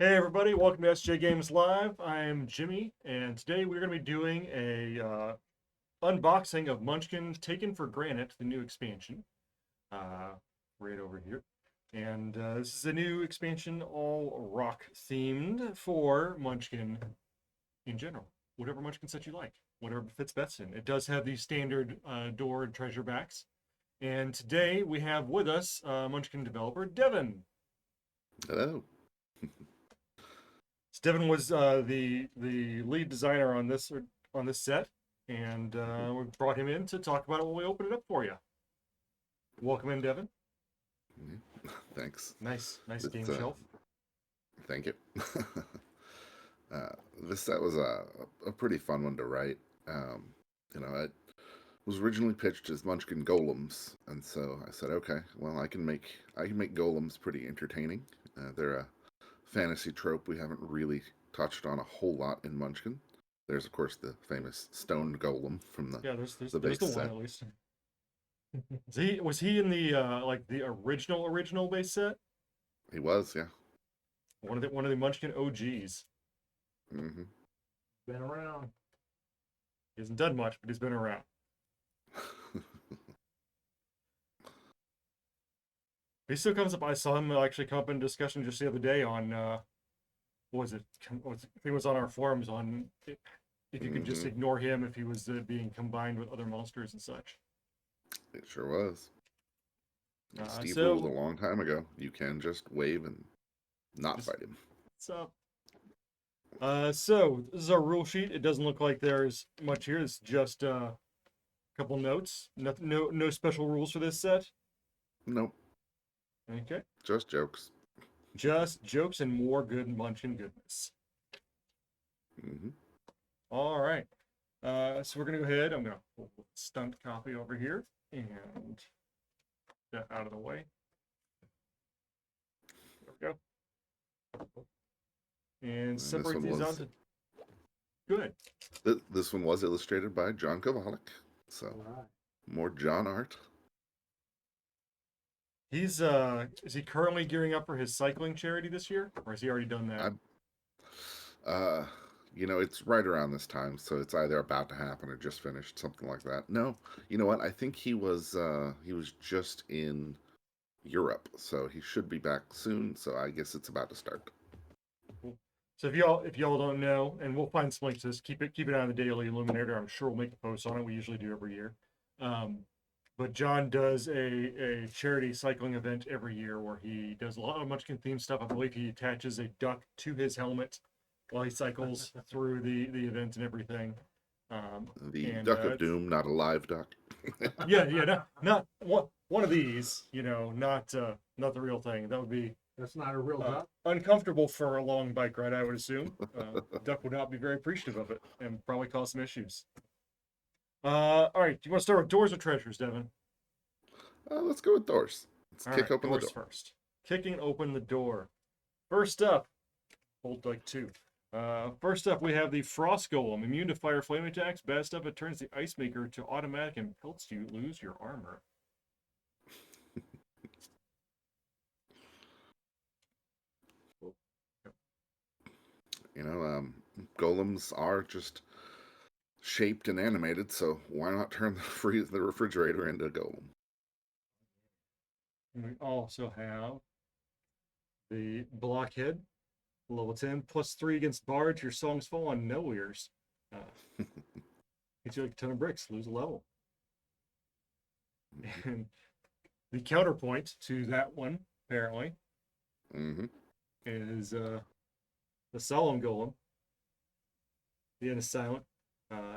Hey everybody, welcome to SJGames Live. I'm Jimmy, and today we're going to be doing a unboxing of Munchkin Taken for Granite, the new expansion, right over here. And this is a new expansion, all rock themed for Munchkin in general. Whatever Munchkin set you like, whatever fits best in. It does have the standard door and treasure backs. And today we have with us Munchkin developer Devin. Hello. Devin was the lead designer on this set, and we brought him in to talk about it when we open it up for you. Welcome in, Devin. Thanks. Nice It's, game shelf. Thank you. This set was a pretty fun one to write. It was originally pitched as Munchkin golems, and so I said, okay, well, I can make golems pretty entertaining. They're a fantasy trope we haven't really touched on a whole lot in Munchkin. There's of course the famous stone golem from the there's the base the set. one at least. Was he in the like the original base set? He was, yeah. One of the Munchkin OGs. Mm-hmm. Been around. He hasn't done much, but he's been around. He still comes up. I saw him actually come up in discussion just the other day on what was it? I think it was on our forums on if you could just ignore him if he was being combined with other monsters and such. It sure was. Steve ruled a long time ago. You can just wave and not fight him. What's up? So this is our rule sheet. It doesn't look like there's much here. It's just a couple notes. No special rules for this set. Nope. Okay. Just jokes. Just jokes and more good Munchkin goodness. Mm-hmm. All right. So we're gonna go ahead. I'm gonna pull the stunt copy over here and that out of the way. There we go. And separate these onto. Good. This one was illustrated by John Kovalik. So more John art. He's is he currently gearing up for his cycling charity this year, or has he already done that? It's right around this time, so it's either about to happen or just finished, something like that. No, you know what? I think he was just in Europe, so he should be back soon. So I guess it's about to start. Cool. So if y'all don't know, and we'll find some links to this, keep it on the Daily Illuminator. I'm sure we'll make a post on it. We usually do every year. But John does a charity cycling event every year where he does a lot of Munchkin themed stuff. I believe he attaches a duck to his helmet while he cycles through the event and everything. The Duck of Doom, not a live duck. not one of these. Not the real thing. That's not a real duck. Uncomfortable for a long bike ride, I would assume. Duck would not be very appreciative of it and probably cause some issues. All right, do you want to start with doors or treasures, Devin? Let's go with doors. Let's kick open the door first. Kicking open the door. First up, hold like two. First up, we have the Frost Golem. Immune to fire flame attacks. Bad stuff, it turns the Ice Maker to automatic and helps you lose your armor. Golems are just shaped and animated, so why not turn the refrigerator into a golem? And we also have the Blockhead, level 10, +3 against Barge. Your songs fall on no ears. Hits you like a ton of bricks, lose a level. And the counterpoint to that one, apparently, is the Solemn Golem. The end is silent.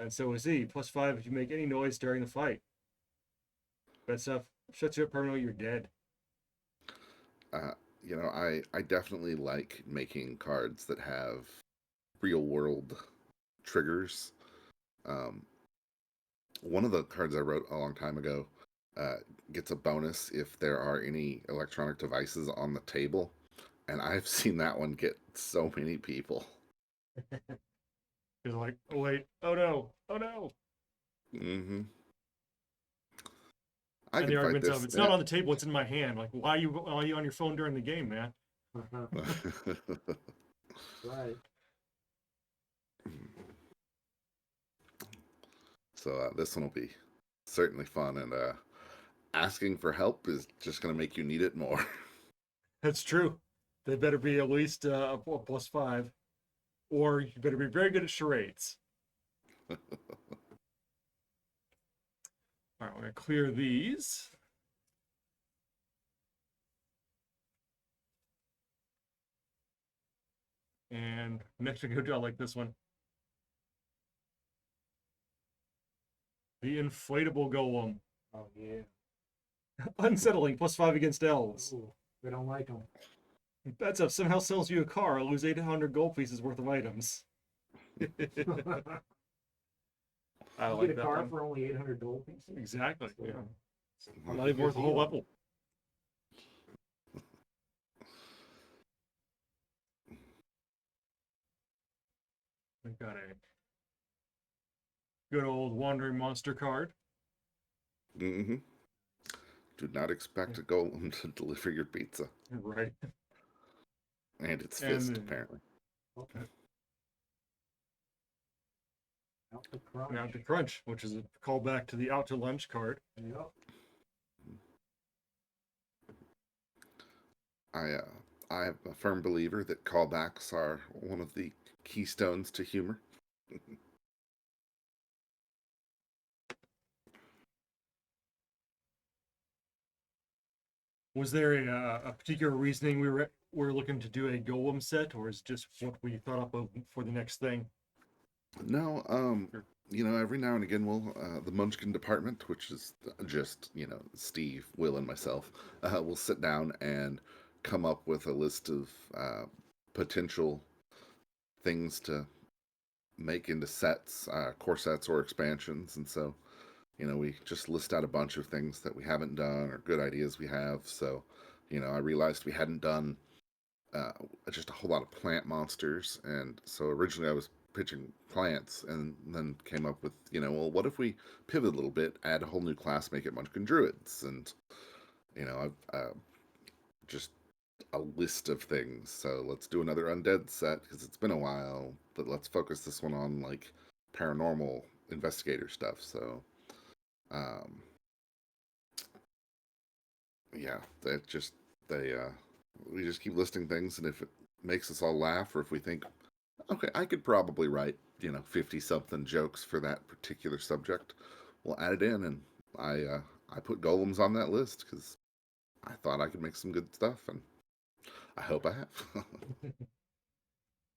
And so is he. +5 if you make any noise during the fight. Bad stuff. Shuts you up permanently, you're dead. I definitely like making cards that have real world triggers. One of the cards I wrote a long time ago gets a bonus if there are any electronic devices on the table. And I've seen that one get so many people. He's like, oh wait, oh no. Mm-hmm. And the arguments of it's not on the table, it's in my hand. Like, why are you on your phone during the game, man? Right. So this one will be certainly fun, and asking for help is just going to make you need it more. That's true. They better be at least a +5, or you better be very good at charades. All right, we're gonna clear these. And next we go to, I like this one. The inflatable golem. Oh yeah. Unsettling, +5 against elves. Ooh, we don't like them. Bets up somehow sells you a car, lose 800 gold pieces worth of items. I You like get a that car one. for only 800 gold pieces. Exactly. Yeah. Yeah. Not even worth a whole deal. level. We got a good old wandering monster card. Do not expect a golem to deliver your pizza. Right. And its And fist, then- apparently. Okay. Out the crunch. Now to Crunch, which is a callback to the Out to Lunch card. Yep. I am a firm believer that callbacks are one of the keystones to humor. Was there a particular reasoning we were looking to do a golem set, or is it just what we thought up of for the next thing? No, every now and again the Munchkin department, which is just, Steve, Will, and myself, will sit down and come up with a list of potential things to make into sets, core sets or expansions. And so, we just list out a bunch of things that we haven't done or good ideas we have. So, I realized we hadn't done just a whole lot of plant monsters. And so originally I was pitching plants and then came up with, well, what if we pivot a little bit, add a whole new class, make it Munchkin Druids? And, I've just a list of things. So let's do another undead set because it's been a while, but let's focus this one on like paranormal investigator stuff. So, yeah, we just keep listing things, and if it makes us all laugh, or if we think, okay, I could probably write 50 something jokes for that particular subject, we'll add it in. And I put golems on that list because I thought I could make some good stuff, and I hope I have. All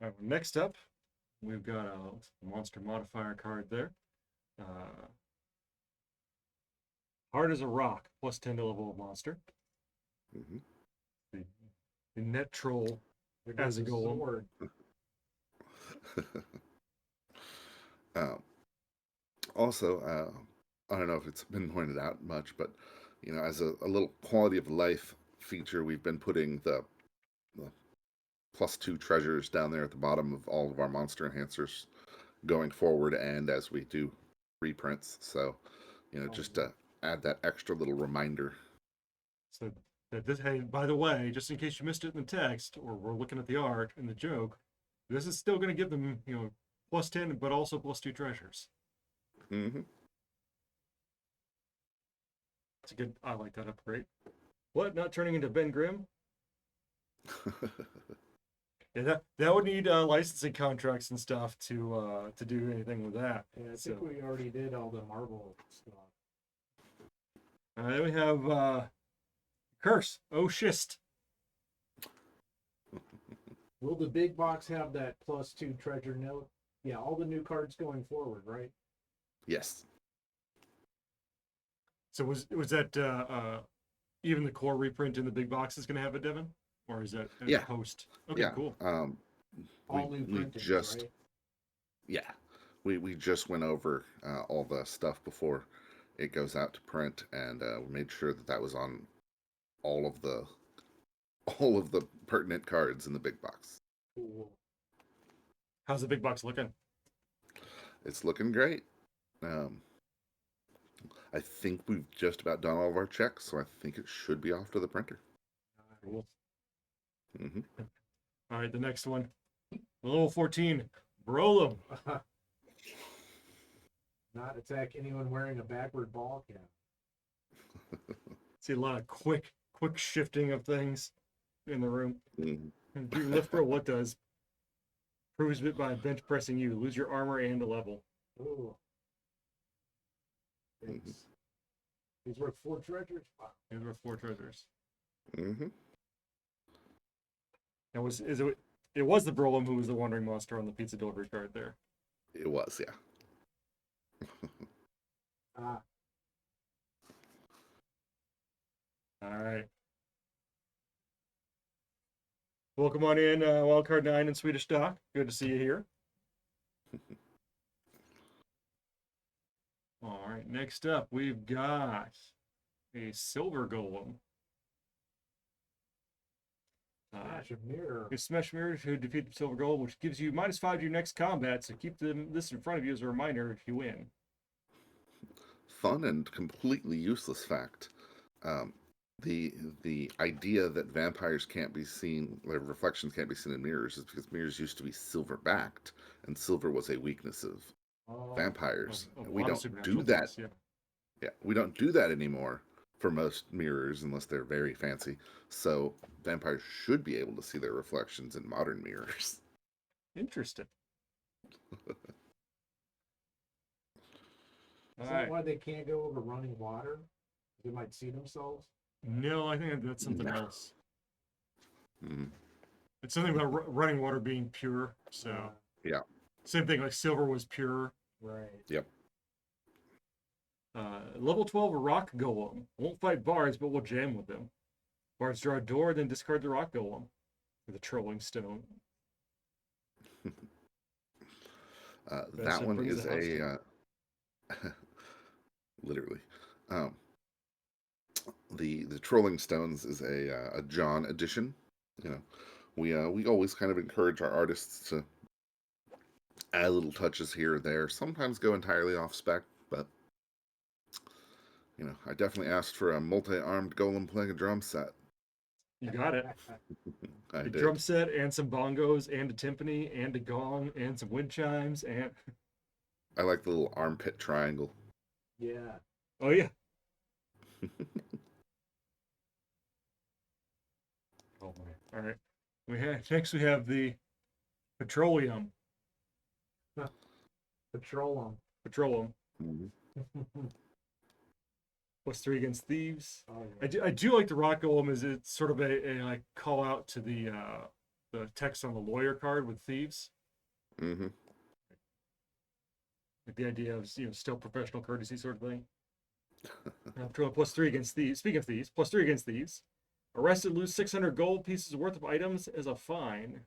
right, next up, we've got a monster modifier card there. Hard as a rock, +10 to level of monster. Mhm. The net troll There as a goes the golem. sword. Also, I don't know if it's been pointed out much, but as a little quality of life feature, we've been putting the +2 treasures down there at the bottom of all of our monster enhancers going forward, and as we do reprints. So, just to add that extra little reminder. So that this, hey, by the way, just in case you missed it in the text, or we're looking at the art and the joke, this is still going to give them, +10, but also +2 treasures. Mm-hmm. It's a good. I like that upgrade. What? Not turning into Ben Grimm? Yeah, that would need licensing contracts and stuff to do anything with that. Yeah, I think So- we already did all the Marvel stuff. Then we have Curse. Oh, schist. Will the big box have that +2 treasure note? Yeah, all the new cards going forward, right? Yes. So was that even the core reprint in the big box is going to have a Devin, or is that a Yeah. post? Okay, Yeah. cool. All new we printings, just right? yeah, we just went over all the stuff before it goes out to print, and we made sure that was on all of the pertinent cards in the big box. Cool. How's the big box looking? It's looking great. I think we've just about done all of our checks, so I think it should be off to the printer. Cool. Mm-hmm. All right, the next one. Level 14, Brolem. Not attack anyone wearing a backward ball cap. See a lot of quick shifting of things in the room. Mhm. Do lift bro, what does? Proves it by bench pressing you. Lose your armor and a level. Ooh. It's, He's worth 4 treasures. Wow. These were 4 treasures. Mm-hmm. It was the Brolem who was the wandering monster on the pizza delivery card there. It was, yeah. Ah, All right. Welcome on in, Wildcard 9 and Swedish Doc. Good to see you here. All right, next up, we've got a silver golem. Smash a mirror. You smash mirror to defeat the silver golem, which gives you -5 to your next combat, so keep this in front of you as a reminder if you win. Fun and completely useless fact. The idea that vampires can't be seen, their reflections can't be seen in mirrors, is because mirrors used to be silver backed, and silver was a weakness of Oh, vampires. A We lot of don't supernatural do that. things, yeah. Yeah, we don't do that anymore for most mirrors unless they're very fancy. So vampires should be able to see their reflections in modern mirrors. Interesting. Is All that right. why they can't go over running water? They might see themselves. No, I think that's something No. else. Mhm. It's something about running water being pure. So Yeah. same thing, like silver was pure. Right. Yep. Level 12, a rock golem. Won't fight bards, but will jam with them. Bards draw a door, then discard the rock golem with a trolling stone. That one brings is the house a literally. The trolling stones is a John edition. You know, we always kind of encourage our artists to add little touches here or there. Sometimes go entirely off spec, but I definitely asked for a multi-armed golem playing a drum set. You got it. I A did. drum set and some bongos and a timpani and a gong and some wind chimes and I like the little armpit triangle. Yeah. oh yeah. Oh my. All right. Next we have the petroleum. Patrol Petroleum. Mhm. them. +3 against thieves. Oh, yeah. I do like the rock golem as it's sort of a like call out to the text on the lawyer card with thieves. Mm-hmm. Like the idea of still professional courtesy sort of thing. Patrol +3 against thieves. Speaking of thieves, +3 against thieves. Arrested, lose 600 gold pieces worth of items as a fine.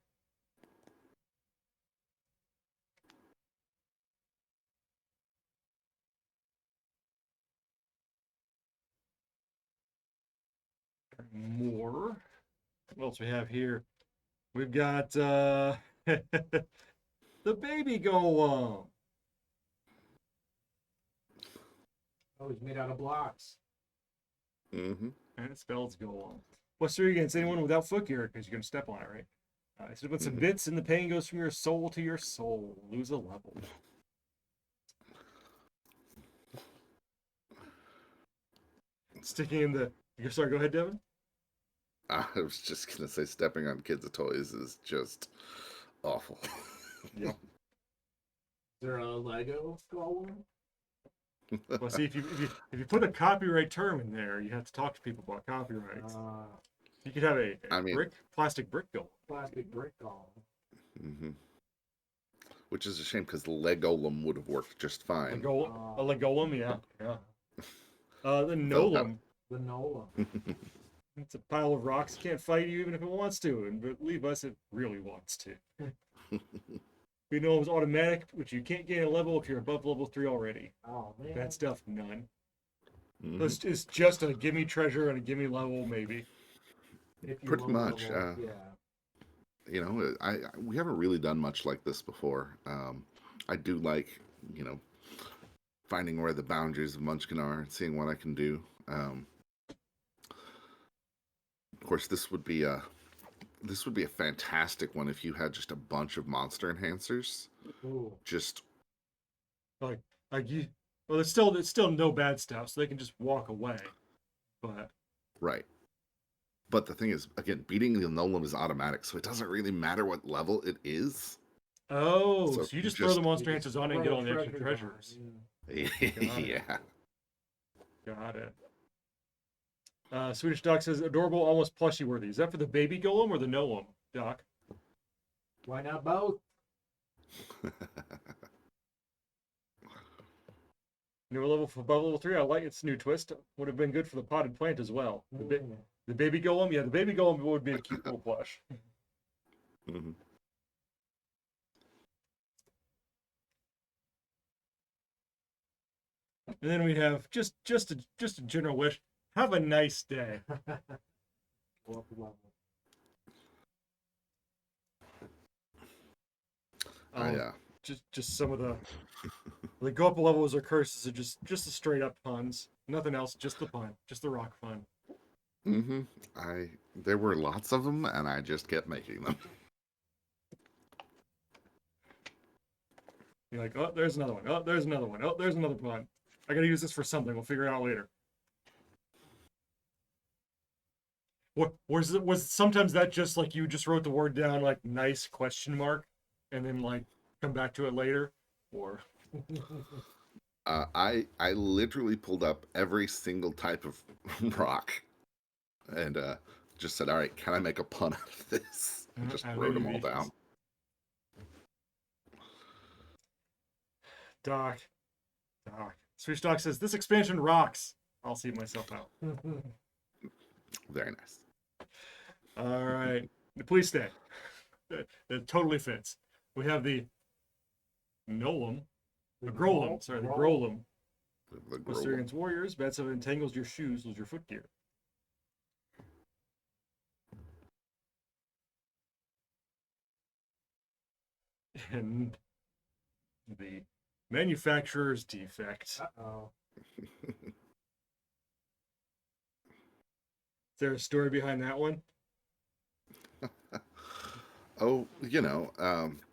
More. What else we have here? We've got the baby golem. Oh, he's made out of blocks. Mm-hmm. And it spells golem. +3 against anyone without footgear because you're gonna step on it, right? So put some Mhm. bits, and the pain goes from your soul to your soul. Lose a level. Sticking in the. Sorry, go ahead, Devin. I was just gonna say, stepping on kids' toys is just awful. Yeah. Is there a Lego golem? Well, see, if you put a copyright term in there, you have to talk to people about copyrights. You could have a plastic brick golem. Plastic brick golem. Mm-hmm. Which is a shame because the Legolem would have worked just fine. A legolem, yeah. The nolem. The Nola. It's a pile of rocks. Can't fight you even if it wants to, and believe us, it really wants to. We know it was automatic, which you can't gain a level if you're above level 3 already. Oh man. That stuff, none. Mhm. It's just a gimme treasure and a gimme level, maybe. If you Pretty low much. level, yeah. We haven't really done much like this before. I do like, finding where the boundaries of Munchkin are and seeing what I can do. Of course, this would be this would be a fantastic one if you had just a bunch of monster enhancers. Ooh. Just Like you. Well, there's still no bad stuff, so they can just walk away. But right. But the thing is, again, beating the Golem is automatic, so it doesn't really matter what level it is. oh, So so you just throw the monster You just answers on it and get throw all the extra treasures on it, treasures. Yeah. Got it. Swedish Doc says adorable, almost plushy worthy. Is that for the baby golem or the Noam, Doc? Why not both? New level for above level 3. I like its new twist. Would have been good for the potted plant as well. The baby golem, yeah, the baby golem would be a cute little plush. Mm-hmm. And then we have just a general wish. Have a nice day. Go up a level. Just some of the go up levels or curses are just the straight up puns. Nothing else, just the pun, just the rock fun. Mm-hmm. There were lots of them, and I just kept making them. You're like, oh, there's another one. Oh, there's another one. Oh, there's another pun. I gotta use this for something. We'll figure it out later. What was sometimes that just like you just wrote the word down like nice question mark, and then like come back to it later, or I literally pulled up every single type of rock, and just said, "All right, can I make a pun out of this?" And just wrote them all down. Doc. Switch Doc says this expansion rocks. I'll see myself out. Very nice. All right, please stay. It totally fits. We have the Golem, the Grolem. Sorry, the Grolem. The Assyrian's warriors. Bad stuff entangles your shoes, lose your footgear. And the manufacturer's defect. Uh-oh. Is there a story behind that one? Oh,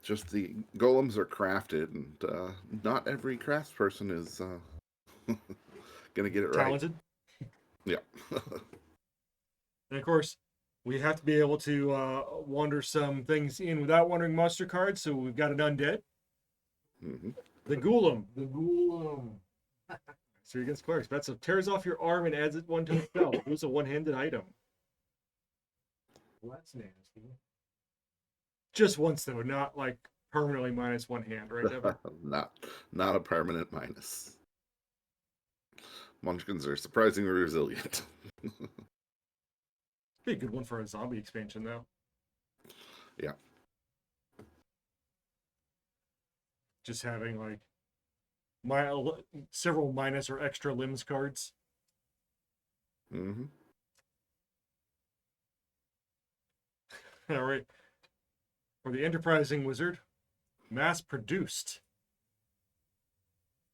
just the golems are crafted, and not every craftsperson is gonna get it Talented. right. Yeah. And of course, we have to be able to wander some things in without wandering monster cards. So we've got an undead, Mm-hmm. the Golem. The Golem. So against clerics, that's tears off your arm and adds it one to the spell. Lose a one-handed item. Well, that's nasty. Just once though, not like permanently minus one hand, right? Devin? Not a permanent minus. Munchkins are surprisingly resilient. Be a good one for a zombie expansion though. Yeah. Just having like several minus or extra limbs cards. Mm-hmm. All right. For the enterprising wizard, mass produced.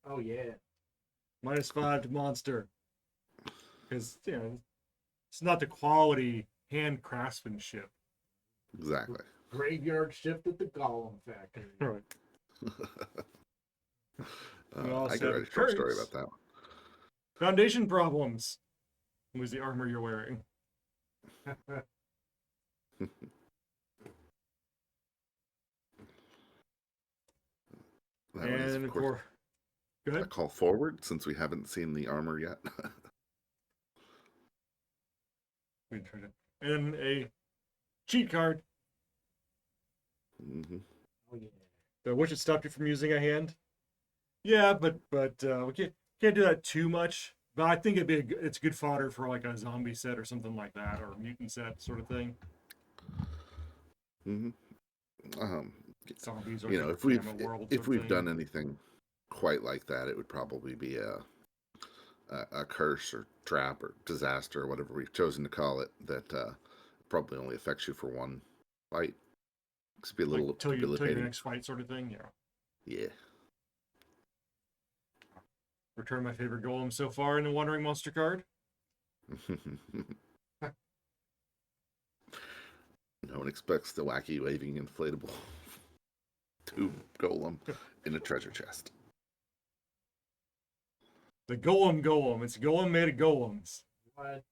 Oh yeah. -5 to monster. Because it's not the quality hand craftsmanship. Exactly. Graveyard shift at the Golem factory. Right. I could write a short story about that one. Foundation problems. Was the armor you're wearing? That one is, of course, go ahead. a call forward since we haven't seen the armor yet. And a cheat card. Mm-hmm. Oh yeah. The which it stopped you from using a hand. Yeah, but we can't do that too much. But I think it's good fodder for like a zombie set or something like that, or a mutant set sort of thing. Mm-hmm. Zombies are if we've done anything quite like that, it would probably be a curse or trap or disaster or whatever we've chosen to call it that probably only affects you for one fight. It's be a little like, till your debilitating. next fight sort of thing. Yeah. Return my favorite golem so far in the Wandering Monster card. No one expects the wacky waving inflatable tube golem in a treasure chest. The golem. It's a golem made of golems. What?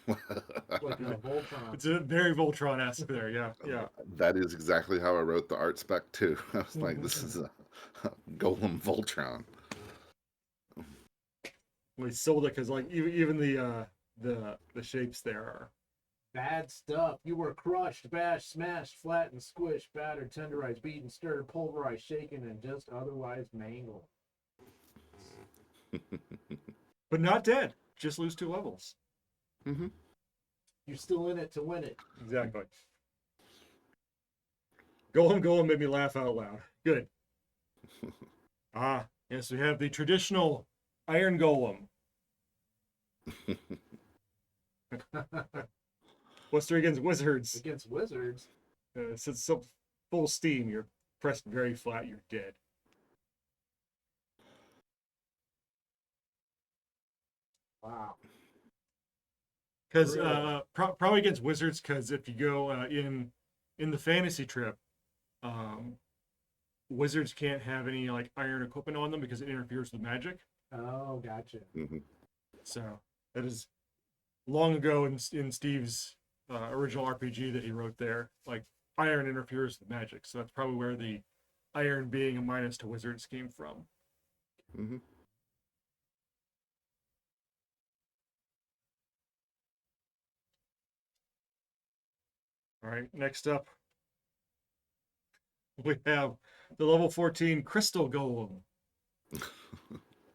Like a Voltron. It's a very Voltron-esque there. Yeah, yeah. That is exactly how I wrote the art spec too. I was like, this is a golem Voltron. We sold it because like even the shapes there are. Bad stuff. You were crushed, bashed, smashed, flattened, squished, battered, tenderized, beaten, stirred, pulverized, shaken, and just otherwise mangled. But not dead. Just lose 2 levels. Mm-hmm. You're still in it to win it. Exactly. Golem made me laugh out loud. Good. Yes, we have the traditional iron golem. What's 3 against wizards? Against wizards? Since it's so full steam, you're pressed very flat, you're dead. Wow. Because Really? probably against wizards, because if you go in the fantasy trip, wizards can't have any like iron equipment on them because it interferes with magic. Oh, gotcha. Mm-hmm. So that is long ago in Steve's original RPG that he wrote there. Like iron interferes with magic, so that's probably where the iron being a minus to wizards came from. Mm-hmm. All right, next up we have the level 14 Crystal Golem.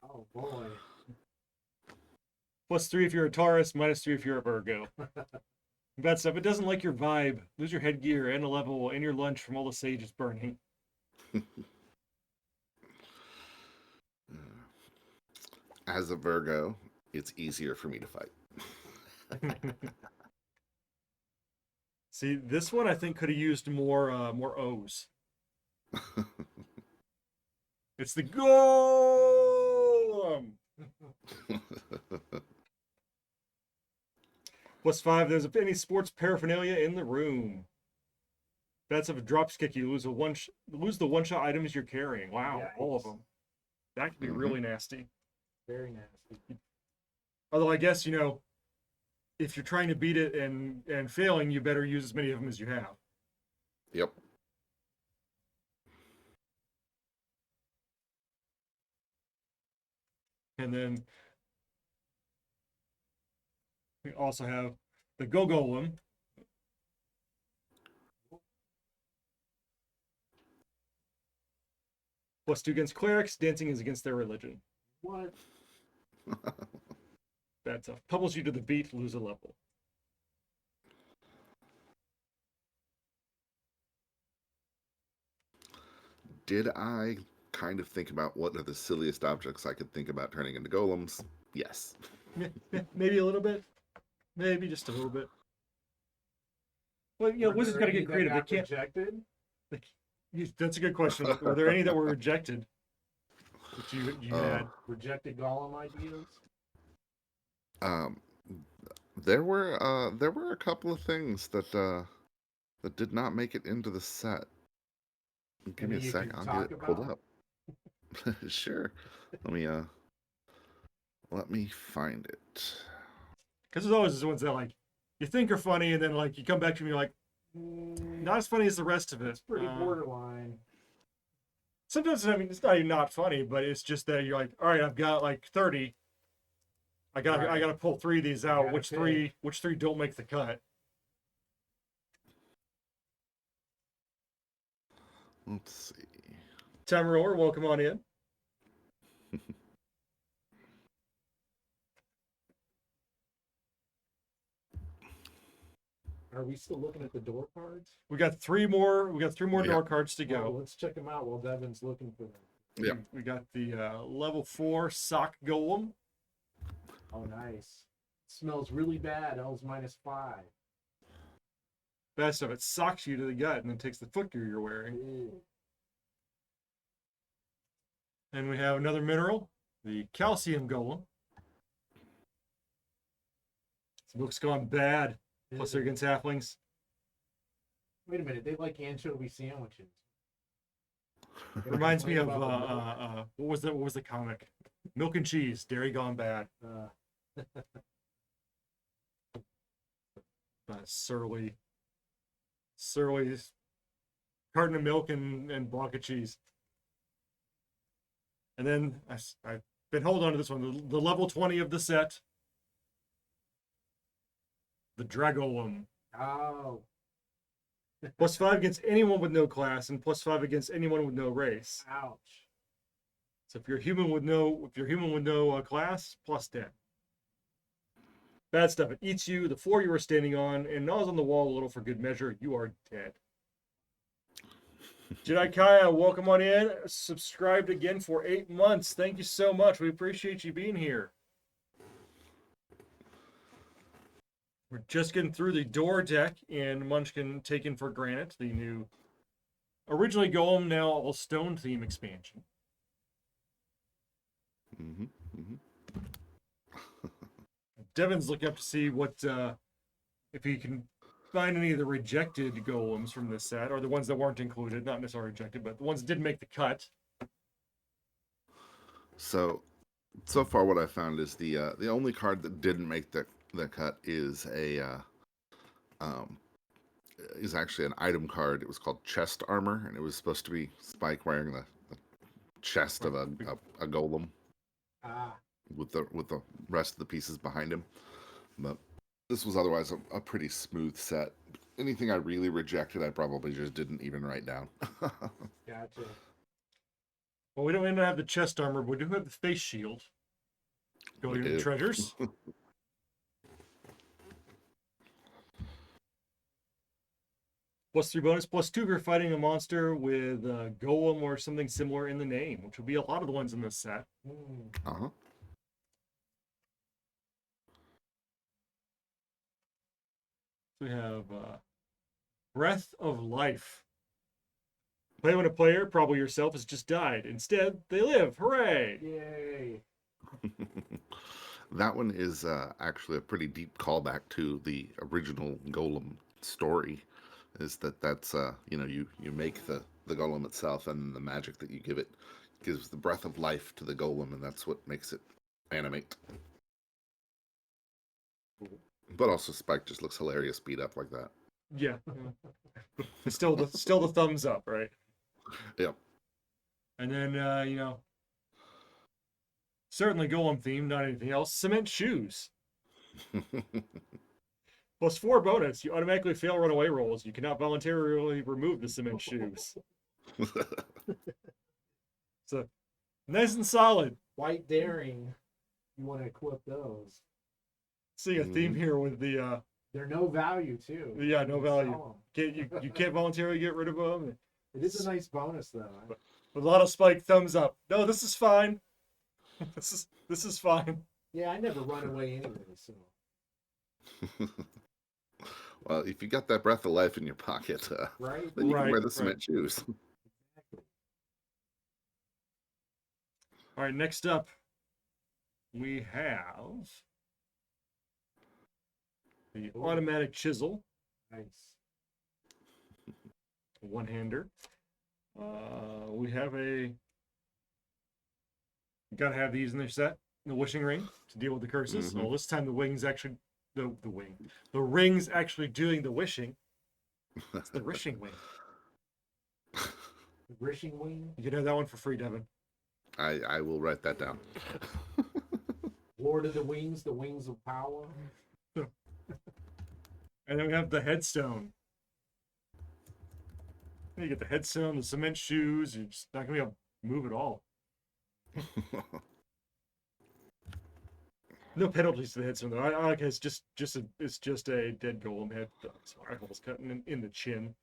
Oh, boy. +3 if you're a Taurus, -3 if you're a Virgo. Bad stuff. It doesn't like your vibe. Lose your headgear and a level and your lunch from all the sages burning. As a Virgo, it's easier for me to fight. See, this one I think could have used more O's. It's the golem. +5. There's any sports paraphernalia in the room. That's if it drops kick you lose the one-shot items you're carrying. Wow, Yikes. all of them. That could be really nasty. Very nasty. Although I guess if you're trying to beat it and failing, you better use as many of them as you have. Yep. And then we also have the Golem. +2 against clerics. Dancing is against their religion. What? Bad stuff. Pummels you to the beat, lose a level. Did I kind of think about what are the silliest objects I could think about turning into golems? Yes. Maybe a little bit. Maybe just a little bit. Well, Were wizards there got to any get that creative. They got can't. rejected? That's a good question. Were there any that were rejected? That you had? Rejected golem ideas? There were a couple of things that did not make it into the set. Give me a Any you sec. can I'll talk get it pulled about? up. Sure. Let me find it. Because there's always those ones that like you think are funny, and then like you come back to me, you're like, not as funny as the rest of it. It's pretty borderline. Sometimes it's not even not funny, but it's just that you're like, all right, I've got like 30. I gotta pull 3 of these out. Which three don't make the cut? Let's see. Tamaroa, welcome on in. Are we still looking at the door cards? We got 3 more. We got 3 more Yeah. door cards to Well, go. let's check them out while Devin's looking for them. Yeah. We got the level 4 sock golem. Oh, nice. Smells really bad. L's -5. Best of it socks you to the gut and then takes the footgear you're wearing. Ew. And we have another mineral, the calcium golem. This book's gone bad. Plus they're against halflings. Wait a minute, they like anchovy sandwiches. It reminds me of Complain about what was the comic? Milk and Cheese, Dairy Gone Bad. Surly carton of milk and block of cheese. And then I've been holding on to this one, the level 20 of the set, the Dragolem. Oh. +5 against anyone with no class, and +5 against anyone with no race. Ouch. So if you're human with no class, +10. Bad stuff. It eats you. The floor you were standing on, and gnaws on the wall a little for good measure. You are dead. Jedi Kaya, welcome on in. Subscribed again for 8 months. Thank you so much. We appreciate you being here. We're just getting through the door deck in Munchkin Taken for Granite, the new, originally Golem, now all stone theme expansion. Devin's looking up to see what if he can find any of the rejected golems from this set, or the ones that weren't included, not necessarily rejected, but the ones that didn't make the cut. So far, what I found is the only card that didn't make the cut is is actually an item card. It was called Chest Armor, and it was supposed to be Spike wearing the chest of a golem with the rest of the pieces behind him. But this was otherwise a pretty smooth set. Anything I really rejected, I probably just didn't even write down. Gotcha. Well, we don't even have the chest armor, but we do have the face shield. Go to your treasures. +3 bonus, +2 if you're fighting a monster with a golem or something similar in the name, which would be a lot of the ones in this set. We have Breath of Life. Play when a player, probably yourself, has just died. Instead, they live. Hooray! Yay! That one is actually a pretty deep callback to the original Golem story. Is that's you make the golem itself, and the magic that you give it gives the breath of life to the golem, and that's what makes it animate. But also Spike just looks hilarious beat up like that. Yeah. Still the thumbs up, right? Yep. And then certainly golem theme, not anything else. Cement shoes. +4 bonus. You automatically fail runaway rolls. You cannot voluntarily remove the cement shoes. So nice and solid. White daring. You want to equip those. See a theme here with the they're no value too. Yeah, no value. You can't voluntarily get rid of them. It is a nice bonus though. With a lot of Spike thumbs up. No, this is fine. This is fine. Yeah, I never run away anyway, so. Well, if you got that breath of life in your pocket, right? then you can wear the cement shoes. All right, next up, we have the automatic chisel. Nice. One-hander. We have you gotta have these in their set. The wishing ring to deal with the curses. Well, this time the ring's actually the ring's actually doing the wishing. It's the wishing wing. The wishing wing. You can have that one for free, Devin. I will write that down. Lord of the Wings of power. And then we have the headstone. You get the headstone, the cement shoes. You're just not gonna be able to move at all. No penalties to the headstone though. I like it's just a dead golem head. Sorry, I was cutting in the chin.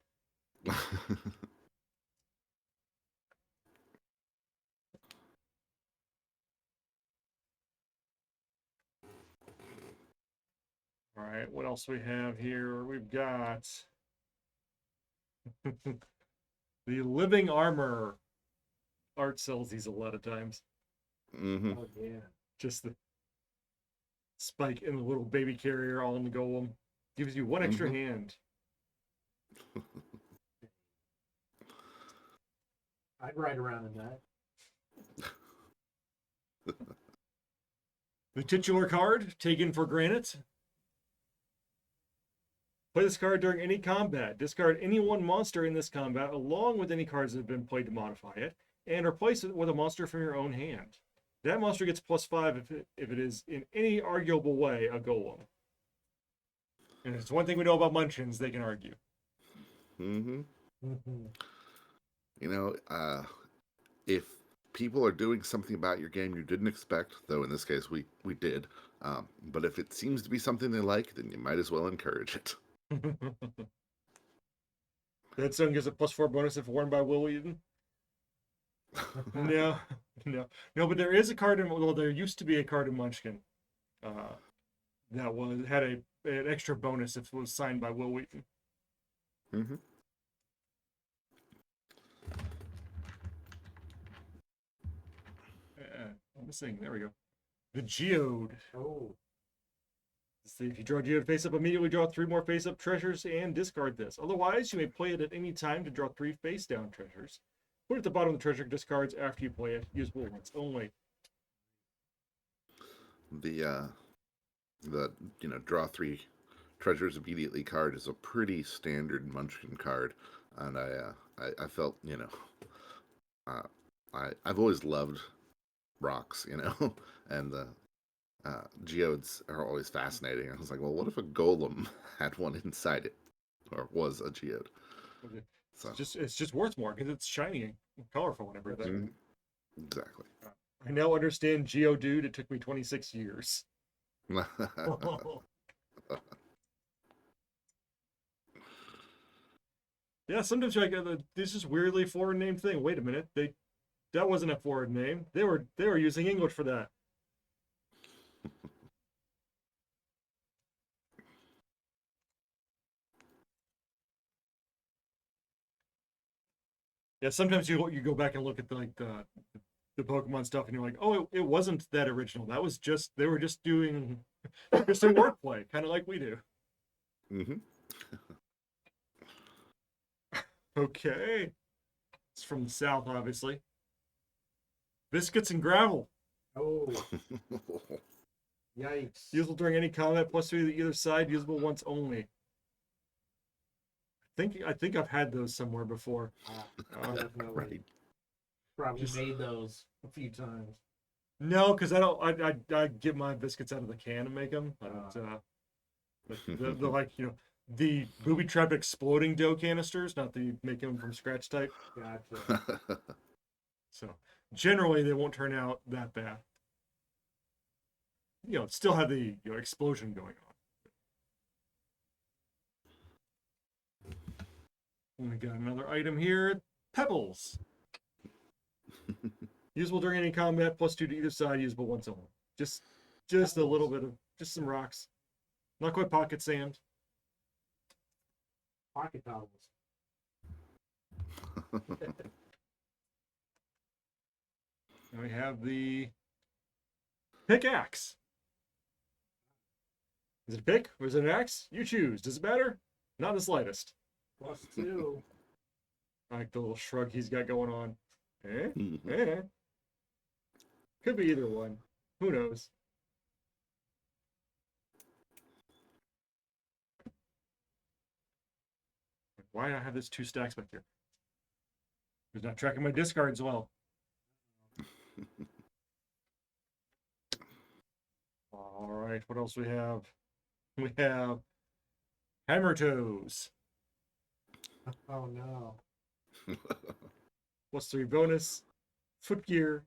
All right, what else we have here? We've got the living armor. Art sells these a lot of times. Oh yeah. Just the Spike and the little baby carrier all in the golem. Gives you one extra hand. I'd ride around in that. The titular card, taken for Granite. Play this card during any combat. Discard any one monster in this combat, along with any cards that have been played to modify it, and replace it with a monster from your own hand. That monster gets +5 if it is in any arguable way a golem. And it's one thing we know about Munchkins, they can argue. Mm-hmm. Mm-hmm. You know, if people are doing something about your game you didn't expect, though in this case we did, but if it seems to be something they like, then you might as well encourage it. That stone gives a +4 bonus if worn by Will Wheaton. No, no, no. But there is a card in. Well, there used to be a card in Munchkin that had an extra bonus if it was signed by Will Wheaton. Mm-hmm. I'm missing. There we go. The Geode. Oh. Let's see, if you draw Geode face up, immediately draw 3 more face up treasures and discard this. Otherwise, you may play it at any time to draw 3 face down treasures. Put it at the bottom of the treasure discards after you play it. Usable once only. The draw 3 treasures immediately card is a pretty standard Munchkin card, and I felt, I've always loved rocks, and the geodes are always fascinating. I was like, well, what if a golem had one inside it, or was a geode? Okay. So It's just worth more because it's shiny and colorful and everything. exactly. I now understand Geodude. It took me 26 years. Yeah, sometimes you're like, this is weirdly foreign name thing. Wait a minute, that wasn't a foreign name. They were using English for that. Yeah, sometimes you go back and look at the Pokemon stuff, and you're like, oh, it wasn't that original. That was just they were just doing just some wordplay, kind of like we do. Mm-hmm. Okay, it's from the south, obviously. Biscuits and gravel. Oh. Yikes. Usable during any combat, +3 to either side. Usable once only. I think I've had those somewhere before. Definitely. Right. Probably made those a few times. No, because I get my biscuits out of the can and make them. But the like the booby trap exploding dough canisters, not the making them from scratch type. Gotcha. So generally they won't turn out that bad. Still have the explosion going on. We got another item here. Pebbles. Usable during any combat, +2 to either side, usable once only. Just a little bit of just some rocks. Not quite pocket sand. Pocket pebbles. And we have the pickaxe. Is it a pick or is it an axe? You choose. Does it matter? Not the slightest. +2. I like the little shrug he's got going on. Mhm. Eh. Could be either one. Who knows? Why do I have this 2 stacks back here? Who's not tracking my discards well? All right, what else we have? We have hammer toes. Oh no. +3 bonus. Footgear.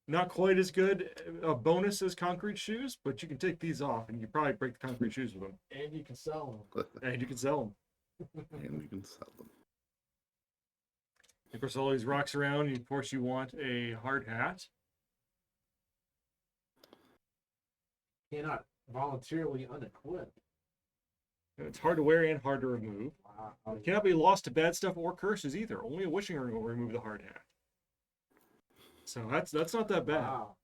Not quite as good a bonus as concrete shoes, but you can take these off and you probably break the concrete shoes with them. And you can sell them. And you can sell them. And you can sell them. Of course, all these rocks around, of course, you want a hard hat. Cannot voluntarily unequip. And it's hard to wear and hard to remove. Wow. It cannot be lost to bad stuff or curses either. Only a wishing ring will remove the hard hat. So that's not that bad. Wow.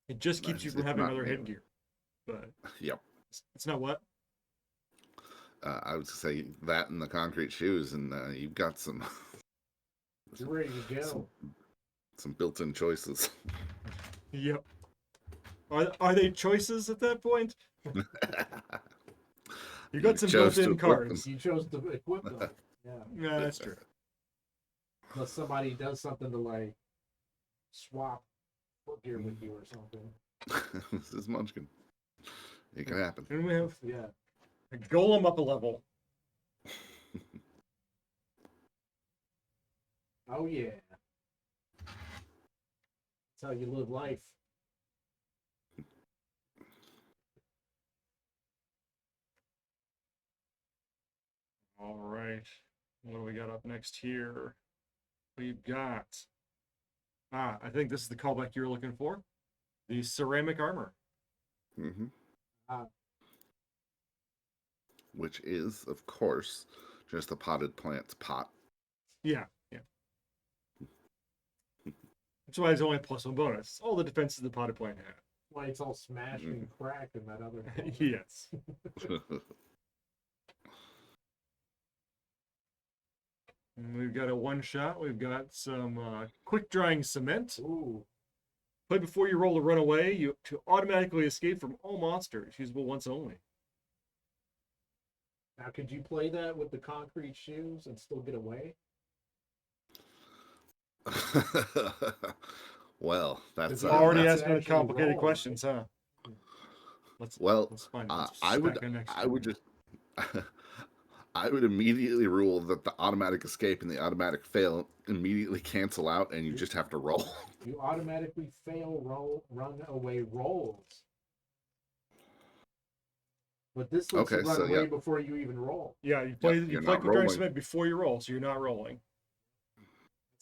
It just keeps you from It's having not other new. headgear. But Yep. it's not what? I would say that and the concrete shoes, and you've got some You're ready to go. some built-in choices. Yep. Are they choices at that point? You got some chose to built-in equip them. cards. You chose to equip them. Yeah. Yeah, that's true. Unless somebody does something to like swap footgear with you or something. This is Munchkin. It can happen. And we have Yeah. a golem up a level. Oh yeah. That's how you live life. All right. What do we got up next here? We've got. I think this is the callback you were looking for. The ceramic armor. Hmm. Uh, Which is, of course, just a potted plants pot. Yeah, yeah. That's why it's only a +1 bonus. All the defenses the potted plant had. why it's all smashed and cracked in that other thing. Yes. And we've got a one-shot. We've got some quick-drying cement. Ooh. Play before you roll a runaway. You to automatically escape from all monsters. Usable once only. Now could you play that with the concrete shoes and still get away? Well, that's It's Already that's asking the actually complicated roll, questions, huh? Let's find it. Let's I would stack our next I one. would just I would immediately rule that the automatic escape and the automatic fail immediately cancel out, and you just have to roll. You automatically fail run away rolls. But this lets Okay, you run so, away yeah. before you even roll. Yeah, you play you're quick not drying rolling. cement before you roll, so you're not rolling.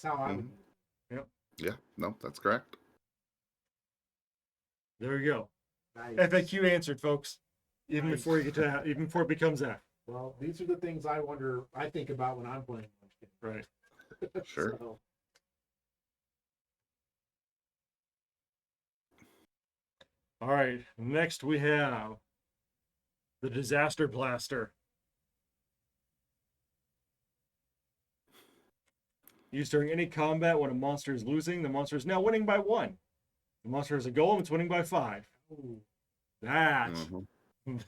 That's how I would. Yeah, no, that's correct. There you go. Nice. FAQ answered, folks. Even Nice. before you get to that, even before it becomes that. Well, these are the things I think about when I'm playing Munchkin. Right. Sure. So, All right. Next we have the Disaster Blaster. Used during any combat when a monster is losing, the monster is now winning by 1. The monster is a golem, it's winning by 5. ooh, That, Mhm.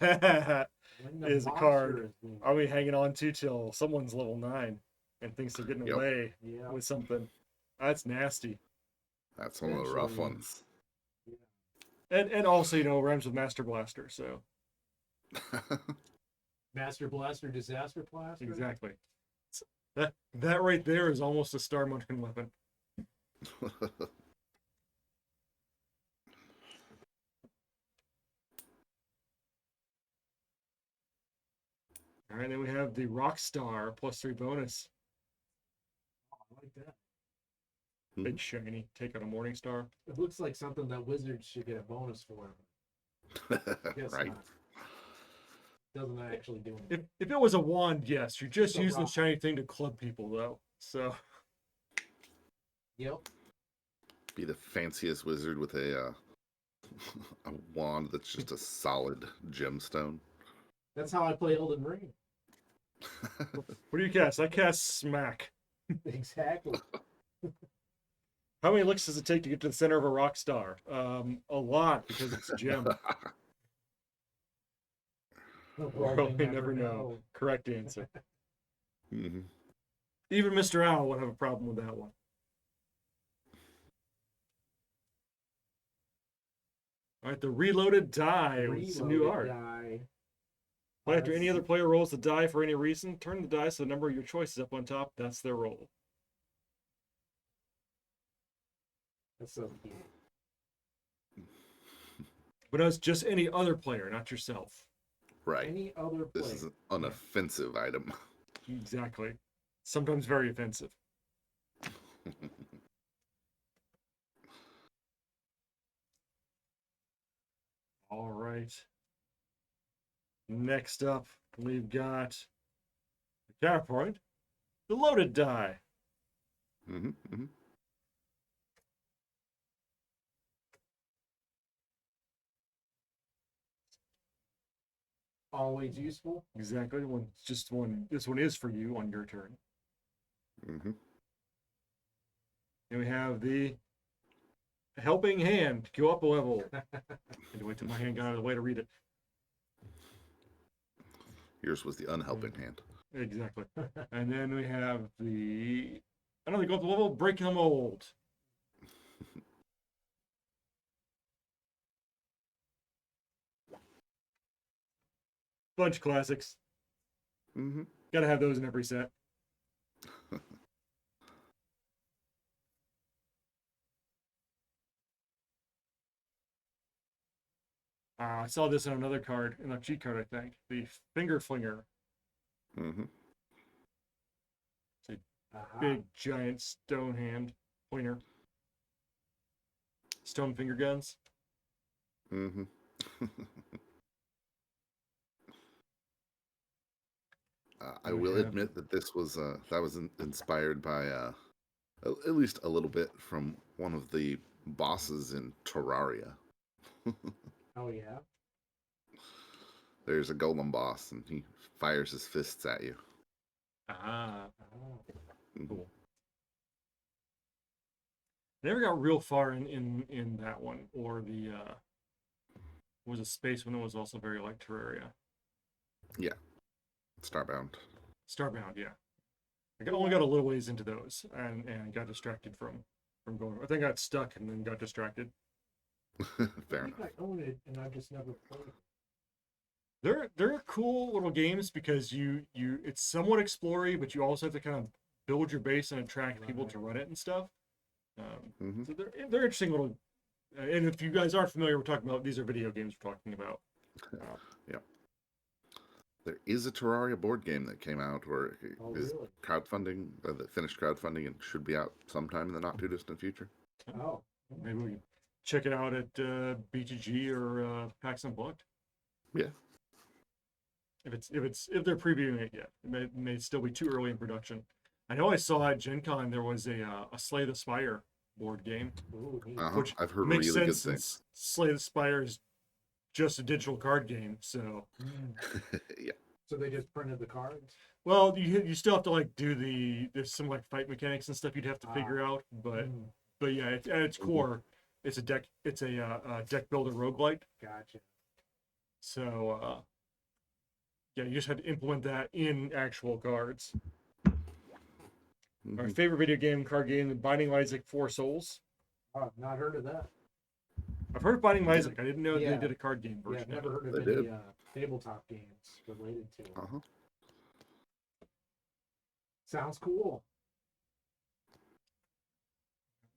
that when the is a monster card is being- I'll be hanging on to till someone's level 9 and thinks they're getting Yep. away Yeah. with something. That's nasty. That's one of the rough Eventually. ones. And also, rhymes with Master Blaster, so Master Blaster, Disaster Blaster. exactly. That right there is almost a Star Munchkin weapon. All right, then we have the Rockstar +3 bonus. Oh, I like that. Big shiny. Take out a Morning Star. It looks like something that Wizards should get a bonus for. Guess Right. not. Doesn't actually do anything. If it was a wand, yes. You're just It's a using the rock. shiny thing to club people, though. So Yep. Be the fanciest wizard with a wand that's just a solid gemstone. That's how I play Elden Ring. what do you cast? I cast Smack. Exactly. How many licks does it take to get to the center of a rock star? A lot, because it's a gem. Well, we never know. Correct answer. Hmm. Even Mr. Owl would have a problem with that one. All right, the reloaded die with some new art. Die. Play after any other player rolls the die for any reason, turn the die so the number of your choice is up on top. That's their roll. That's so cute. But as just any other player, not yourself. Right. Any other player. This is an unoffensive item. Exactly. Sometimes very offensive. All right. Next up, we've got the counterpoint, the loaded die. Hmm. Hmm. Always useful. Exactly. This one is for you on your turn. Mm-hmm. And we have the helping hand. Go up a level. I had to wait till my hand got out of the way to read it. Yours was the unhelping hand. Exactly. And then we have the another go up the level, breaking the mold. Bunch of classics. Mm-hmm. Gotta have those in every set. I saw this on another card, in a cheat card, I think. The finger flinger. Mm-hmm. Aha. Big, giant stone hand pointer. Stone finger guns. Mm-hmm. I will admit that this was inspired by at least a little bit from one of the bosses in Terraria. Oh yeah. There's a golem boss, and he fires his fists at you. Ah, Oh. Mhm. cool. Never got real far in that one, or the was a space one that was also very like Terraria. Starbound. Starbound, yeah. Only got a little ways into those, and got distracted from going. I think I got stuck and then got distracted. Fair I enough. think I own it, and I've just never played. They're cool little games because you it's somewhat explory, but you also have to kind of build your base and attract people to run it and stuff. Mm-hmm. So they're interesting little. And if you guys aren't familiar, we're talking about these are video games we're talking about. Yeah. There is a Terraria board game that came out where it Oh, is really? crowdfunding, that finished crowdfunding, and should be out sometime in the not too distant future. Oh. Maybe we can check it out at BTG or PAX Unplugged. Yeah. If they're previewing it yet, it may still be too early in production. I know I saw at Gen Con there was a Slay the Spire board game, Ooh, neat. which I've heard makes really good sense things. since Slay the Spire is just a digital card game. So, Yeah. So they just printed the cards. well, you still have to like there's some like fight mechanics and stuff you'd have to figure out, but yeah, at its core, it's a deck builder roguelite. Gotcha. So yeah, you just had to implement that in actual cards. Our Mhm. favorite video game card game, the Binding of Isaac 4 Souls. Oh, I've not heard of that. I've heard of Binding of Isaac. I didn't know Yeah. they did a card game Yeah, version. I've never heard of They any did. tabletop games related to it. Uh-huh. Sounds cool.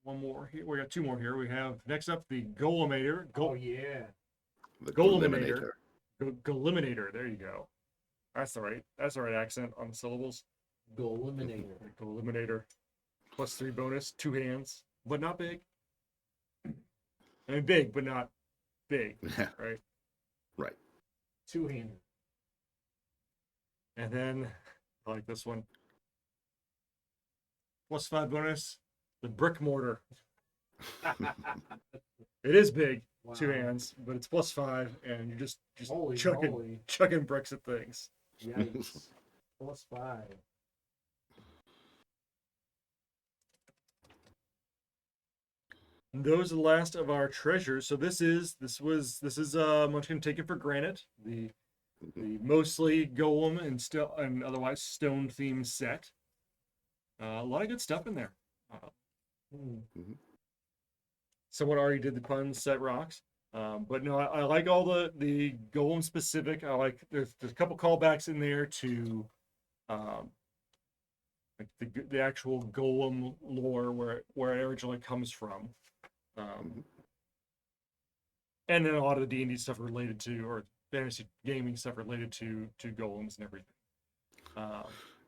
One more here. We got two more here. We have next up the Golemator. Oh yeah. The Goleminator. Goleminator. Goleminator. There you go. That's the right accent on the syllables. Goleminator. Goleminator. +3 bonus, 2 hands, but not big. I mean, big, but not big, Yeah. right? Right. Two-hander. And then, I like this one. +5 bonus, the Brick Mortar. It is big, Wow. 2 hands, but it's +5, and you're just Holy chucking moly. bricks at things. Yikes. +5. And those are the last of our treasures. So this is Munchkin taken for granted. The mostly golem and otherwise stone themed set. A lot of good stuff in there. Someone already did the puns, set rocks. But no, I like all the golem specific. I like there's a couple callbacks in there to like the actual golem lore where it originally comes from. And then a lot of the D&D stuff related to, or fantasy gaming stuff related to golems and everything.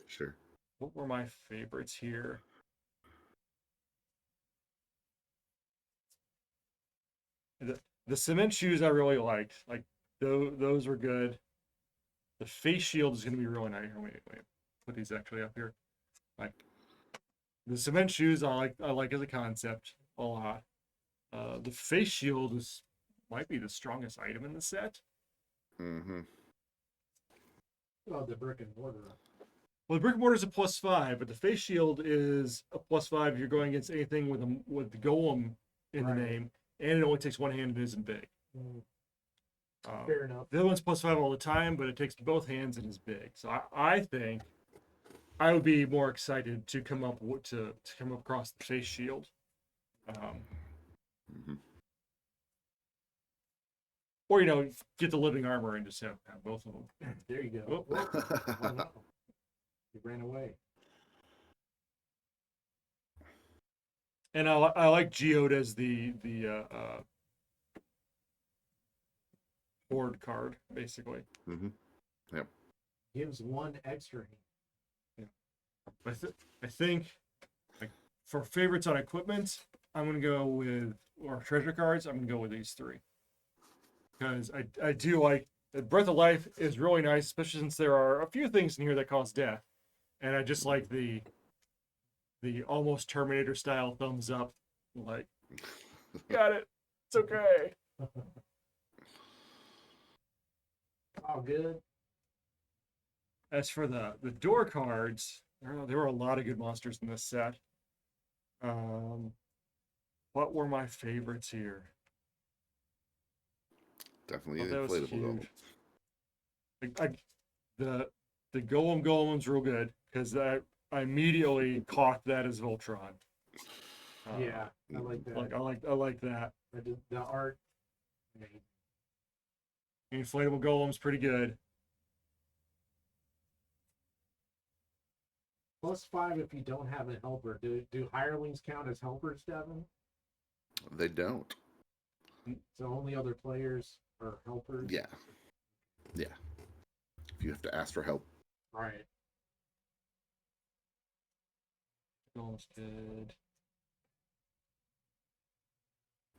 Sure. What were my favorites here? The cement shoes I really liked. Like those were good. The face shield is going to be really nice. Wait, put these actually up here. Like the cement shoes I like as a concept a lot. The face shield might be the strongest item in the set. Mm-hmm. Oh, the brick and mortar. Well, the brick and mortar is a +5, but the face shield is a +5 if you're going against anything with the golem in the Right. name, and it only takes one hand and isn't big. Mm, fair enough. The other one's +5 all the time, but it takes both hands and is big. So I think I would be more excited to come up to come across the face shield, hmm or get the living armor and just have both of them. There you go. Oh. Whoa. Oh, no. He ran away. And I like Geode as the horde card basically. hmm Yep. Gives one extra hand. I think like for favorites on equipment, I'm gonna go with or treasure cards. I'm gonna go with these three because I do like Breath of Life is really nice, especially since there are a few things in here that cause death, and I just like the almost Terminator style thumbs up, like got it, it's okay. Oh, good. As for the door cards, there were a lot of good monsters in this set. What were my favorites here? Definitely Oh, an that was inflatable golem. huge. The golem's real good because I immediately caught that as Voltron. Yeah, I like that. I like that. The art. Amazing. Inflatable golem's pretty good. +5 if you don't have a helper. Do hirelings count as helpers, Devin? They don't. So only other players are helpers? Yeah. Yeah. If you have to ask for help. Right. Golem's good.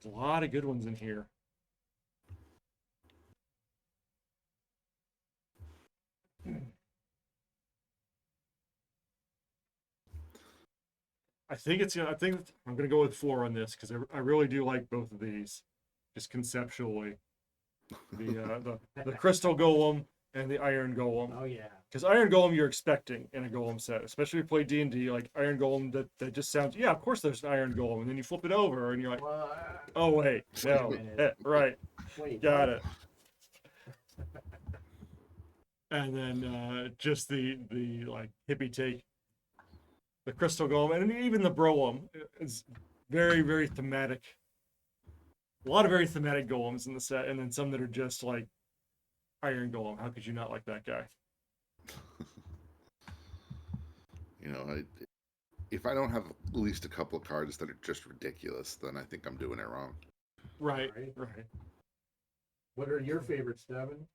There's a lot of good ones in here. I think I'm gonna go with 4 on this because I really do like both of these, just conceptually. The crystal golem and the iron golem. Oh, yeah. Because iron golem you're expecting in a golem set, especially if you play D&D. Like iron golem, that just sounds of course there's an iron golem, and then you flip it over and you're like, What? oh wait, no, right, Wait. got what? it. And then just the like hippie take, the crystal golem, and even the brolem is very very thematic. A lot of very thematic golems in the set, and then some that are just like iron golem. How could you not like that guy? If I don't have at least a couple of cards that are just ridiculous, then I think I'm doing it wrong. Right. What are your favorites, Devin?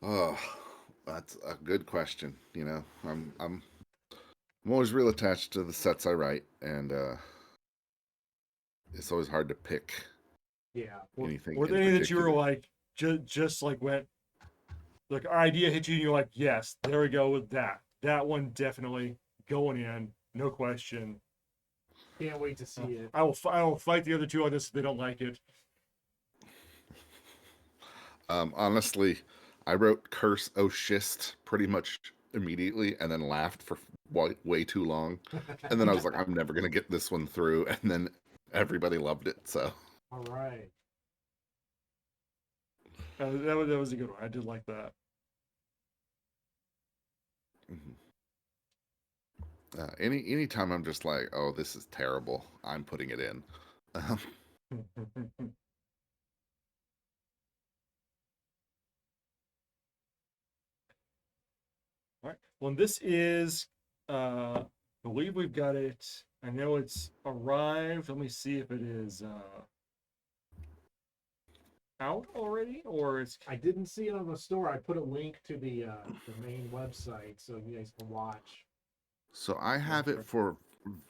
Oh, that's a good question. I'm always real attached to the sets I write, and it's always hard to pick Yeah. anything. Were in there any that you were particular. like just like went like idea hit you and you're like, yes, there we go with that. That one definitely going in, no question. Can't wait to see it. I will fight the other two on this if they don't like it. Honestly, I wrote Curse Oshist pretty much immediately and then laughed for way too long. And then I was like, I'm never going to get this one through. And then everybody loved it. So, All right. That was a good one. I did like that. anytime I'm just like, oh, this is terrible, I'm putting it in. All right. Well, this is, I believe we've got it. I know it's arrived. Let me see if it is out already, or it's. I didn't see it on the store. I put a link to the main website so you guys can watch. So I have it for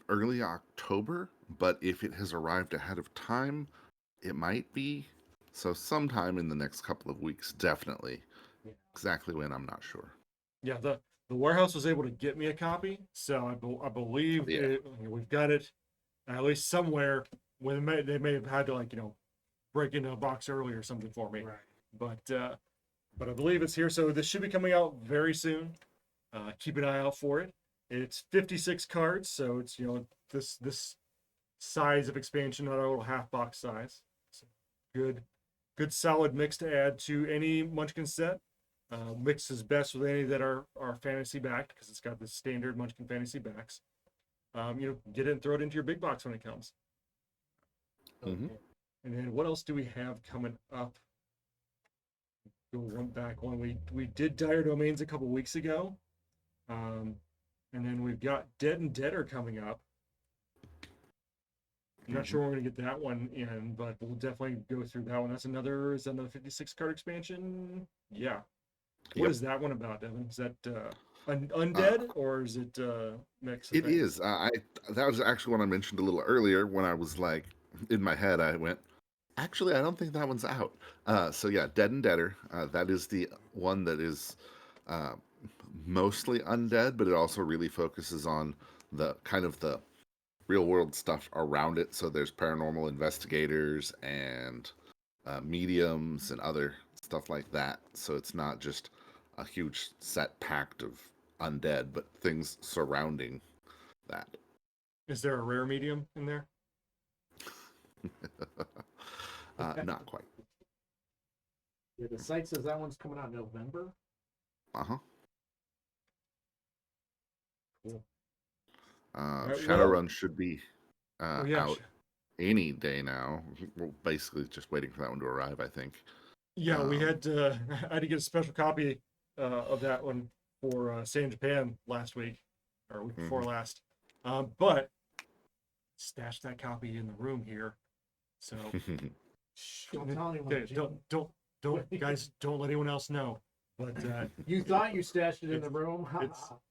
early October, but if it has arrived ahead of time, it might be. So sometime in the next couple of weeks, definitely. Yeah. Exactly when, I'm not sure. Yeah, the warehouse was able to get me a copy, so I believe we've got it at least somewhere. When they may have had to break into a box early or something for me. Right. But but I believe it's here. So this should be coming out very soon. Keep an eye out for it. It's 56 cards, so it's this size of expansion, not a little half box size. So good solid mix to add to any Munchkin set. Mixes best with any that are fantasy backed because it's got the standard Munchkin fantasy backs. Get it and throw it into your big box when it comes. Mhm. And then what else do we have coming up? Go one back one. We did Dire Domains a couple weeks ago. And then we've got Dead and Deader coming up. I'm not sure when we're gonna get that one in, but we'll definitely go through that one. Is that another 56 card expansion? Yeah. What Yep. is that one about, Devin? Is that undead or is it mix? It is. That was actually what I mentioned a little earlier when I was like in my head. I went, actually, I don't think that one's out. So yeah, Dead and Deader. That is the one that is mostly undead, but it also really focuses on the kind of the real world stuff around it. So there's paranormal investigators and mediums and other stuff like that. So it's not just a huge set packed of undead, but things surrounding that. Is there a rare medium in there? Not quite. Yeah, the site says that one's coming out in November. Uh-huh. Cool. Right, Shadowrun should be Oh yeah, out any day now. We're basically just waiting for that one to arrive, I think. yeah. We had to. I had to get a special copy of that one for San Japan last week or week before last. But stashed that copy in the room here. So Don't tell anyone. okay, don't you guys don't let anyone else know. But You thought you stashed it in the room?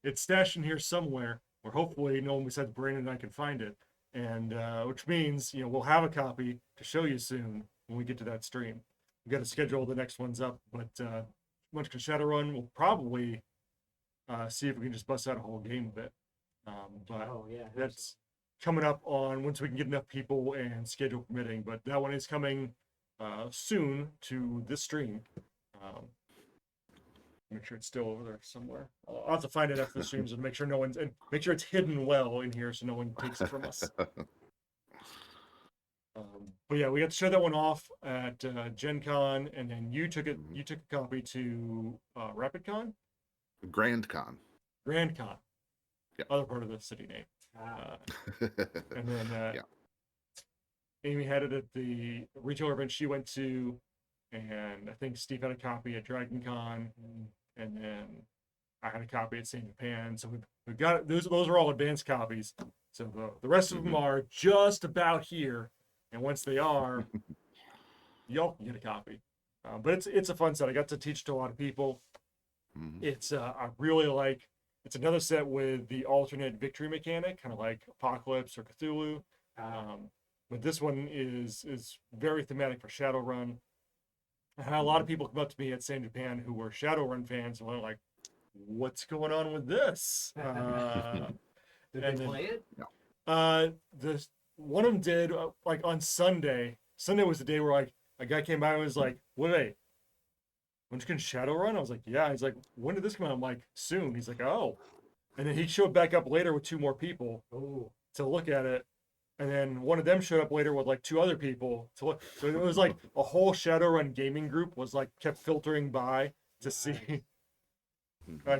it's stashed in here somewhere, or hopefully no one besides Brandon and I can find it. And which means we'll have a copy to show you soon when we get to that stream. We got to schedule the next ones up, but Munchkin Shadowrun will probably see if we can just bust out a whole game of it. But Oh yeah, that's coming up on once we can get enough people and schedule permitting. But that one is coming soon to this stream. Make sure it's still over there somewhere. I'll have to find it after the streams and make sure no one's and make sure it's hidden well in here so no one takes it from us. But yeah, we got to show that one off at Gen Con, and then you took it. You took a copy to Rapid Con, Grand Con. Grand Con, Yep. other part of the city name. And then Yeah. Amy had it at the retailer event she went to, and I think Steve had a copy at Dragon Con, and then I had a copy at San Japan. So we've got those are all advanced copies. So the rest of them are just about here, and once they are, y'all can get a copy. But it's a fun set. I got to teach to a lot of people. It's I really like. It's another set with the alternate victory mechanic, kind of like Apocalypse or Cthulhu. But this one is very thematic for Shadowrun. I had a lot of people come up to me at San Japan who were Shadowrun fans and were like, "What's going on with this?" Did they play it? The one of them did like on Sunday. Sunday was the day where like a guy came by and was like, "Wait, Munchkin Shadowrun?" I was like, "Yeah." He's like, "When did this come out?" I'm like, "Soon." He's like, "Oh," and then he showed back up later with two more people to look at it. And then one of them showed up later with like two other people to look. So it was like a whole Shadowrun gaming group was like kept filtering by to see,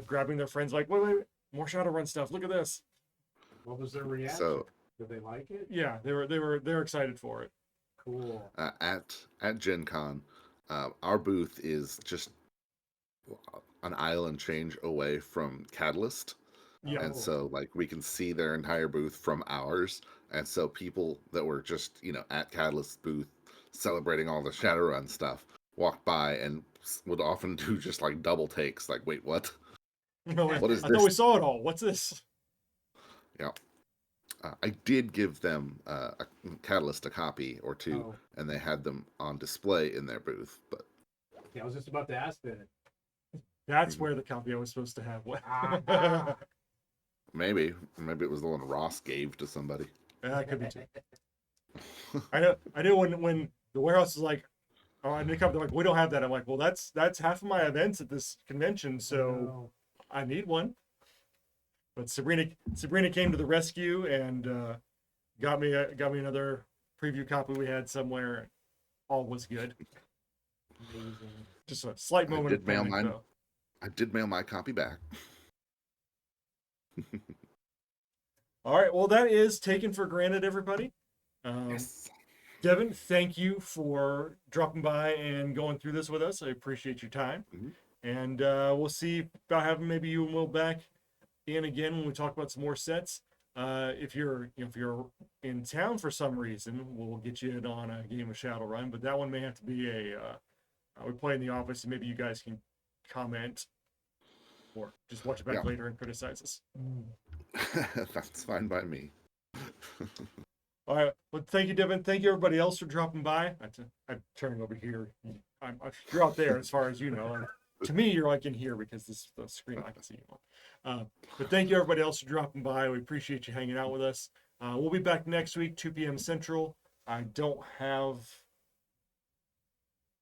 grabbing their friends like, wait, more Shadowrun stuff. Look at this. What was their reaction? So Did they like it? Yeah, they were excited for it. Cool. at Gen Con, our booth is just an island change away from Catalyst. Yeah. And so like we can see their entire booth from ours. And so people that were just, at Catalyst booth celebrating all the Shadowrun stuff walk by and would often do just like double takes, like, wait, what? What is I this? thought we saw it all. What's this? Yeah. I did give them a Catalyst a copy or two, and they had them on display in their booth. But Yeah, I was just about to ask that. That's where the copy I was supposed to have went. maybe it was the one Ross gave to somebody. Yeah, that could be too. I know when the warehouse is like, Oh, and they come, they're like, we don't have that. I'm like, well, that's half of my events at this convention, so I need one. But Sabrina came to the rescue and got me another preview copy we had somewhere. All was good. Amazing. Just a slight moment of panic, though. I did mail my copy back. All right, well, that is taken for granted, everybody. Yes. Devin, thank you for dropping by and going through this with us. I appreciate your time. Mhm. And we'll see about having maybe you and Will back in again when we talk about some more sets. If you're in town for some reason, we'll get you in on a game of Shadowrun, but that one may have to be we play in the office, and maybe you guys can comment or just watch it back later and criticize us. That's fine by me. All right. Well, thank you, Devin. Thank you, everybody else, for dropping by. I'm turning over here. You're out there as far as you know. To me, you're like in here because this is the screen I can see you on. But thank you, everybody else, for dropping by. We appreciate you hanging out with us. We'll be back next week, 2 p.m. Central. I don't have...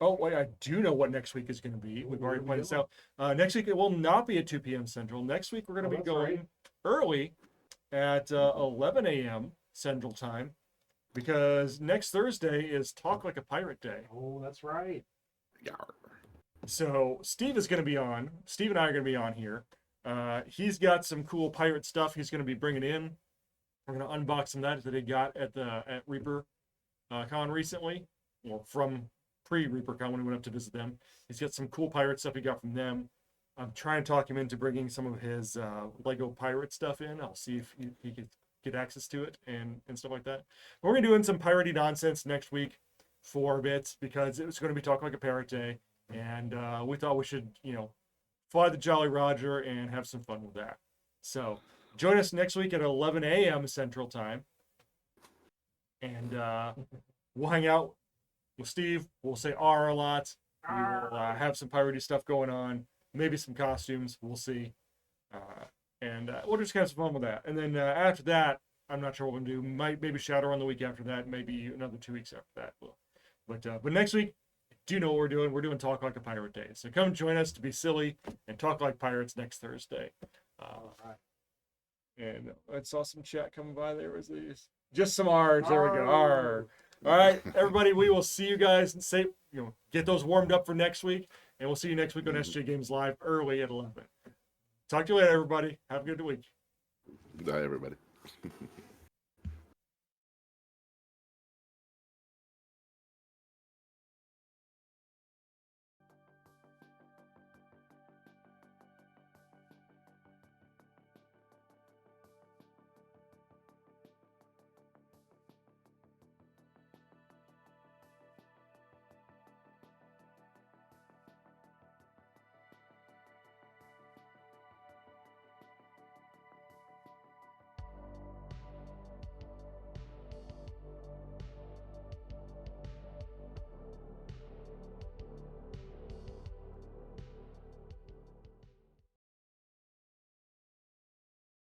Oh, wait, I do know what next week is going to be. We've already planned this out. Next week, it will not be at 2 p.m. Central. Next week, we're going to be going early at 11 a.m. Central Time, because next Thursday is Talk Like a Pirate Day. Oh, that's right. Yarr. So Steve is going to be on. Steve and I are going to be on here. He's got some cool pirate stuff he's going to be bringing in. We're going to unbox some of that he got at Reaper Con recently, or from pre-Reaper Con when we went up to visit them. He's got some cool pirate stuff he got from them. I'm trying to talk him into bringing some of his Lego pirate stuff in. I'll see if he could get access to it and stuff like that. But we're going to be doing some piratey nonsense next week for a bit, because it was going to be Talk Like a Pirate Day. And we thought we should, fly the Jolly Roger and have some fun with that. So join us next week at 11 a.m. Central Time. And we'll hang out with Steve. We'll say R a lot. We will have some piratey stuff going on. Maybe some costumes. We'll see. And we'll just have some fun with that. And then after that, I'm not sure what we're going to do. Maybe Shadowrun the week after that. Maybe another 2 weeks after that. But next week, do you know what we're doing? We're doing Talk Like a Pirate Day. So come join us to be silly and talk like pirates next Thursday. And I saw some chat coming by there. Was these just some R's? There we go. R. All right, everybody. We will see you guys and say, get those warmed up for next week, and we'll see you next week on SJGames Live early at 11. Talk to you later, everybody. Have a good week. Bye, everybody.